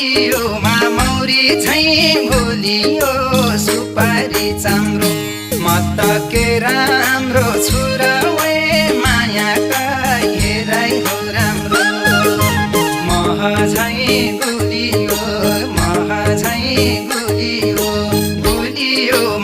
गुलियोमा मौरी झैँ भुलियो सुपारी चाम्रो म त के राम्रो छु र वे मायाका हेराइ हो राम्रो मह झैँ गुलियो गुलियोमा